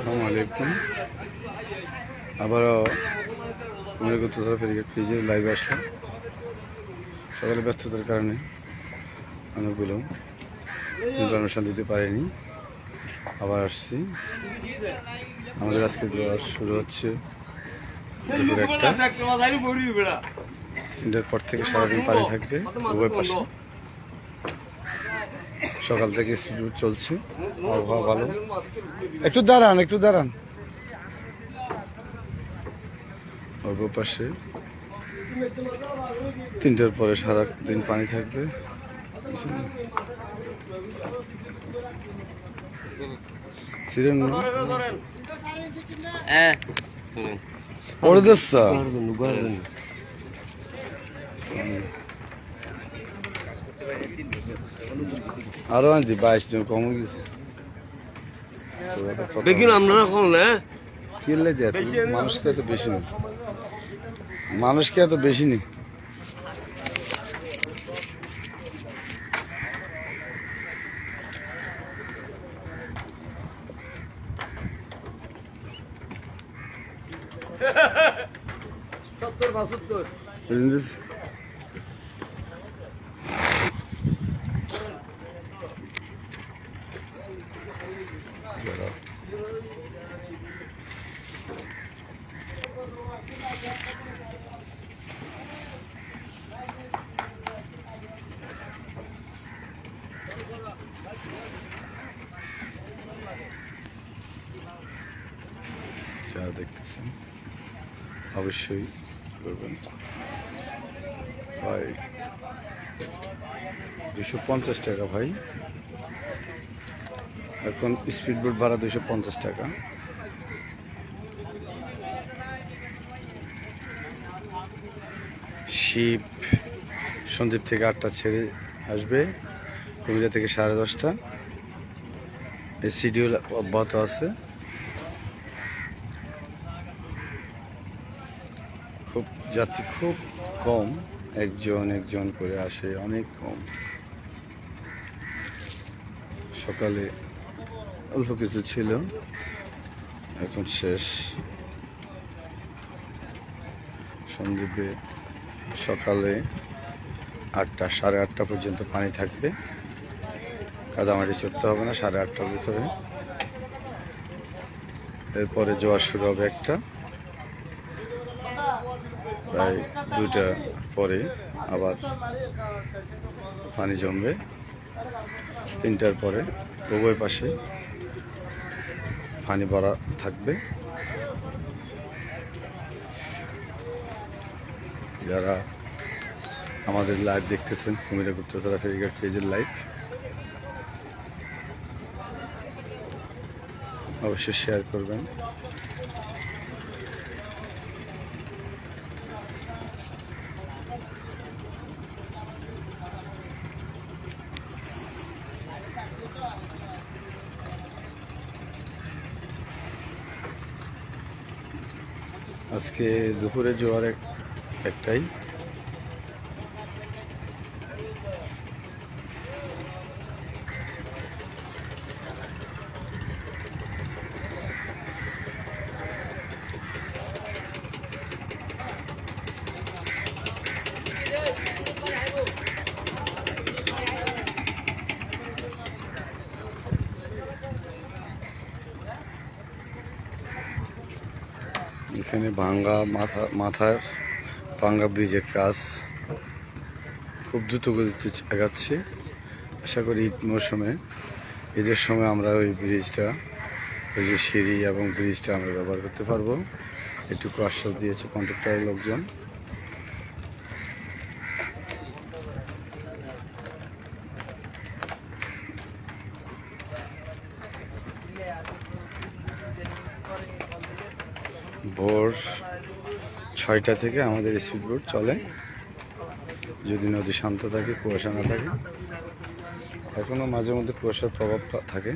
আসসালামু আলাইকুম। আবারও মনে করতে ফ্রিজের লাইভে আসলাম। সকালে ব্যস্ততার কারণে অনেকগুলো ইনফরমেশন দিতে পারিনি। আবার আসছি। আমাদের আজকে জোয়ার শুরু হচ্ছে দুপুর 1টার পর থেকে সারাদিন পানি থাকবে উভয় পাশে। সকাল থেকে স্পিড চলছে, আবহাওয়া ভালো। একটু দাঁড়ান উভয় পাশে 3টার পরে সারাদিন পানি থাকবে। আরো আনছি 22 জন কম গেছে। মানুষকে এত বেশি নেই। যারা দেখতেছেন অবশ্যই করবেন। ভাই 250 টাকা ভাই, এখন স্পিড বোট ভাড়া 250 টাকা। শিপ সন্দ্বীপ থেকে 8টা ছেড়ে আসবে, কুমিল্লা থেকে 10:30টা। এই শিডিউল অব্যাহত আছে। যাত্রী খুব কম, একজন করে আসে, অনেক কম। সকালে অল্প কিছু ছিল, এখন শেষ। সন্দ্বীপে সকালে 8টা 8:30 পর্যন্ত পানি থাকবে। কাদামাটি চড়তে হবে না 8:30টার ভিতরে। এরপরে জোয়ার শুরু হবে 1টা, প্রায় 2টা পরে আবার পানি জমবে। 3টার পরে উভয় পাশে পানি ভরা থাকবে। যারা আমাদের লাইভ দেখতেছেন, কুমিল্লা গুপ্তছড়া ফেরিঘাট পেজের লাইভ, অবশ্যই শেয়ার করবেন। আজকে দুপুরে জোয়ার একটাই। এখানে মাথার ভাঙ্গা ব্রিজের কাজ খুব দ্রুত গতিতে এগাচ্ছে। আশা করি ঈদের সময় আমরা ওই ব্রিজটা, ওই যে সিঁড়ি এবং ব্রিজটা আমরা ব্যবহার করতে পারবো, এটুকু আশ্বাস দিয়েছে কন্ট্রাক্টরের লোকজন। ভোর 6টা থেকে আমাদের স্পিড বোট চলে, যদি নদী শান্ত থাকে, কুয়াশা না থাকে। এখনও মাঝে মধ্যে কুয়াশার প্রভাব থাকে।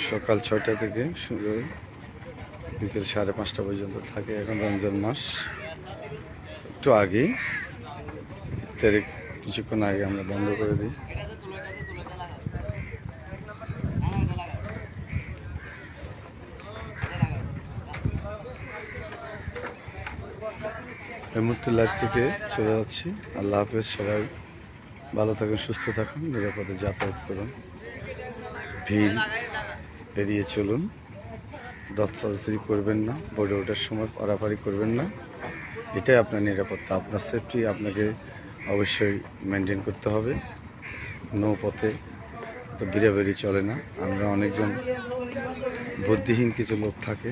সকাল 6টা থেকে শুরু, বিকেল 5:30 পর্যন্ত থাকে। এখন রমজান মাস, একটু আগে কিছুক্ষণ আগে আমরা বন্ধ করে দিই। এই মুহূর্তে লাইভ থেকে চলে যাচ্ছি। আল্লাহ হাফেজ। সবাই ভালো থাকুন, সুস্থ থাকুন, নিরাপদে যাতায়াত করুন, ভিড় এড়িয়ে চলুন, দাঁত সার্জারি করবেন না, বোর্ডে ওঠার সময় পারাপারি করবেন না। এটাই আপনার নিরাপত্তা। আপনার সেফটি আপনাকে অবশ্যই মেনটেন করতে হবে। নৌপথে তো বেরাবেরি চলে না। আমরা অনেকজন বুদ্ধিহীন কিছু লোক থাকে,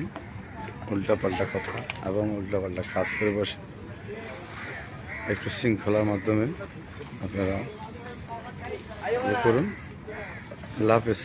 উল্টাপাল্টা কথা এবং উল্টাপাল্টা কাজ করে বসে। একটু শৃঙ্খলার মাধ্যমে আপনারা করুন। আল্লাহ হাফেজ।